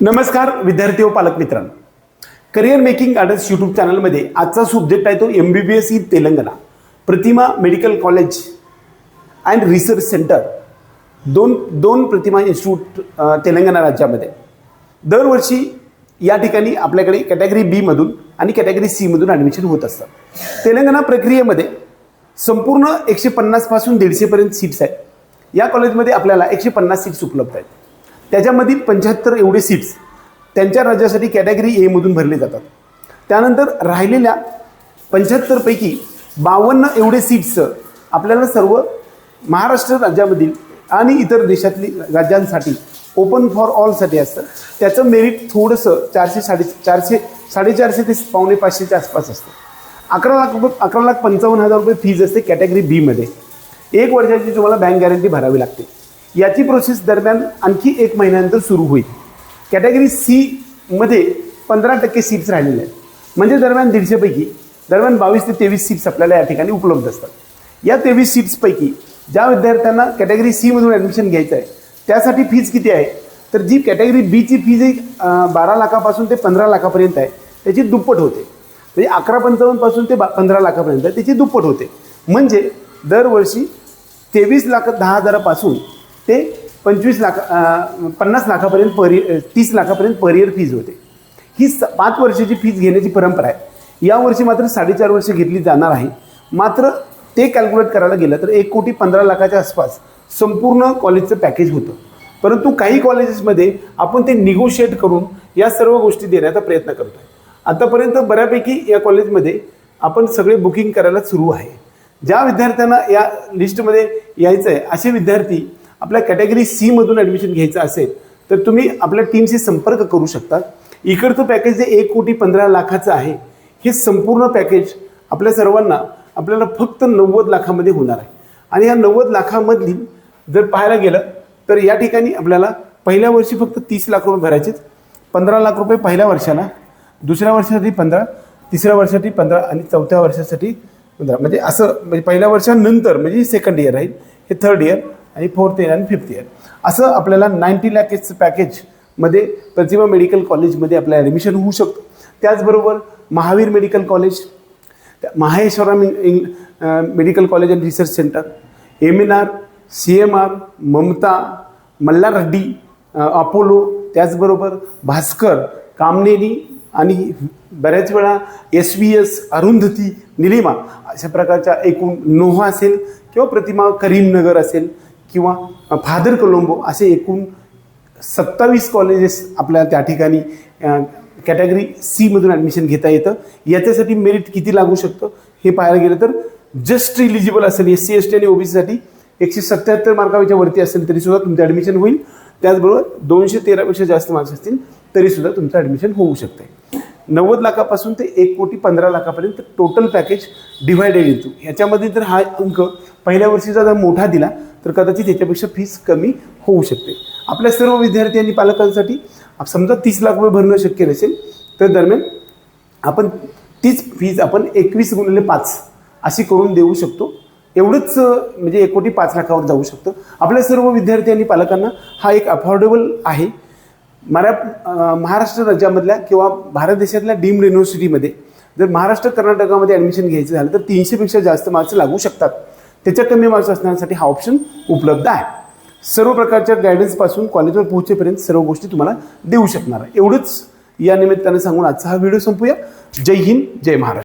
नमस्कार विद्यार्थी व पालक मित्रांनो, करिअर मेकिंग गार्डन्स यूट्यूब चॅनलमध्ये आजचा सब्जेक्ट आहे तो MBBS in Telangana Pratima medical college and research centre दोन प्रतिमा इन्स्टिट्यूट तेलंगणा राज्यामध्ये दरवर्षी या ठिकाणी आपल्याकडे कॅटेगरी बी मधून आणि कॅटेगरी सी मधून ॲडमिशन होत असतात. तेलंगणा प्रक्रियेमध्ये संपूर्ण 150 पासून 150 पर्यंत सीट्स आहेत. या कॉलेजमध्ये आपल्याला 150 सीट्स उपलब्ध आहेत. त्याच्यामधील 75 एवढे सीट्स त्यांच्या राज्यासाठी कॅटेगरी ए मधून भरले जातात. त्यानंतर राहिलेल्या 75 पैकी 52 एवढे सीट्स आपल्याला सर्व महाराष्ट्र राज्यामधील आणि इतर देशातली राज्यांसाठी ओपन फॉर ऑलसाठी असतं. त्याचं मेरिट थोडंसं 400-450 ते 450 आसपास असतं. 11,55,000 रुपये फीज असते कॅटेगरी बी मध्ये. 1 वर्षाची तुम्हाला बँक गॅरंटी भरावी लागते. याची प्रोसेस दरम्यान आणखी 1 महिन्यानंतर सुरू होईल. कॅटेगरी सी मध्ये 15% सीट्स राहिलेल्या आहेत. म्हणजे दरम्यान 150 पैकी दरम्यान 22 ते 23 सीट्स आपल्याला या ठिकाणी उपलब्ध असतात. या 23 सीट्सपैकी ज्या विद्यार्थ्यांना कॅटेगरी सी मधून ॲडमिशन घ्यायचं आहे त्यासाठी फीज किती आहे, तर जी कॅटेगरी बीची फीज 12 लाखापासून ते 15 लाखापर्यंत आहे त्याची दुप्पट होते. म्हणजे 11,55,000 पासून ते 15 लाखापर्यंत त्याची दुप्पट होते. म्हणजे दरवर्षी 23,10,000 पासून ते 50 लाखापर्यंत 30 लाखापर्यंत पर इयर फीज होते. ही 5 वर्षाची फीज घेण्याची परंपरा आहे. यावर्षी मात्र 4.5 वर्ष घेतली जाणार आहे. मात्र ते कॅल्क्युलेट करायला गेलं तर 1,15,00,000च्या आसपास संपूर्ण कॉलेजचं पॅकेज होतं. परंतु काही कॉलेजेसमध्ये आपण ते निगोशिएट करून या सर्व गोष्टी देण्याचा प्रयत्न करतो आहे. आतापर्यंत बऱ्यापैकी या कॉलेजमध्ये आपण सगळे बुकिंग करायला सुरू आहे. ज्या विद्यार्थ्यांना या लिस्टमध्ये यायचं आहे असे विद्यार्थी आपल्या कॅटेगरी सी मधून ॲडमिशन घ्यायचं असेल तर तुम्ही आपल्या टीमशी संपर्क करू शकता. इकडचं पॅकेज जे 1,15,00,000चं आहे हे संपूर्ण पॅकेज आपल्या सर्वांना आपल्याला फक्त 90 लाखामध्ये होणार आहे. आणि या 90 लाखामधली जर पाहायला गेलं तर या ठिकाणी आपल्याला पहिल्या वर्षी फक्त 30 लाख रुपये भरायचे. 15 लाख रुपये पहिल्या वर्षाला, दुसऱ्या वर्षासाठी 15, तिसऱ्या वर्षासाठी 15 आणि चौथ्या वर्षासाठी 15. म्हणजे असं म्हणजे पहिल्या वर्षानंतर म्हणजे सेकंड इयर राहील, हे थर्ड इयर आणि 4th इयर आणि 5th इयर असं आपल्याला 90 लाखचं पॅकेजमध्ये प्रतिमा मेडिकल कॉलेजमध्ये आपल्याला ॲडमिशन होऊ शकतं. त्याचबरोबर Mahavir medical college, Maheshwara medical college and research centre, MNR, CMR, Mamata, Mallareddy, Apollo, त्याचबरोबर भास्कर, कामनेनी आणि बऱ्याच वेळा SVS, अरुंधती, निलिमा अशा प्रकारच्या एकूण नोहा असेल किंवा प्रतिमा करीमनगर असेल किंवा फादर कोलंबो असे एकूण 27 कॉलेजेस आपल्याला त्या ठिकाणी कॅटेगरी सी मधून ॲडमिशन घेता येतं. याच्यासाठी मेरिट किती लागू शकतं हे पाहायला गेलं तर जस्ट इलिजिबल असेल SC ST आणि OBCसाठी 177 मार्काच्या वरती असेल तरीसुद्धा तुमचं ॲडमिशन होईल. त्याचबरोबर 213 पेक्षा जास्त मार्क्स असतील तरीसुद्धा तुमचं ॲडमिशन होऊ शकते. 90 लाखापासून ते 1,15,00,000पर्यंत टोटल पॅकेज डिव्हायडेड येतो. ह्याच्यामध्ये जर हा अंक पहिल्या वर्षीचा जर मोठा दिला तर कदाचित ह्याच्यापेक्षा फीस कमी होऊ शकते. आपल्या सर्व विद्यार्थी आणि पालकांसाठी समजा 30 लाख रुपये भरणं शक्य नसेल तर दरम्यान आपण तीच फीज आपण 21x5 अशी करून देऊ शकतो. एवढंच म्हणजे 1,05,00,000वर जाऊ शकतं. आपल्या सर्व विद्यार्थी आणि पालकांना हा एक अफोर्डेबल आहे. महाराष्ट्र राज्यामधल्या किंवा भारत देशातल्या डीम्ड युनिव्हर्सिटीमध्ये जर महाराष्ट्र कर्नाटकामध्ये ॲडमिशन घ्यायचं झालं तर 300 पेक्षा जास्त मार्क्स लागू शकतात. त्याच्या कमी मार्क्स असण्यासाठी हा ऑप्शन उपलब्ध आहे. सर्व प्रकारच्या गायडन्सपासून कॉलेजवर पोहोचेपर्यंत सर्व गोष्टी तुम्हाला देऊ शकणार आहे. एवढंच या निमित्ताने सांगून आजचा हा व्हिडिओ संपूया. जय हिंद, जय महाराष्ट्र.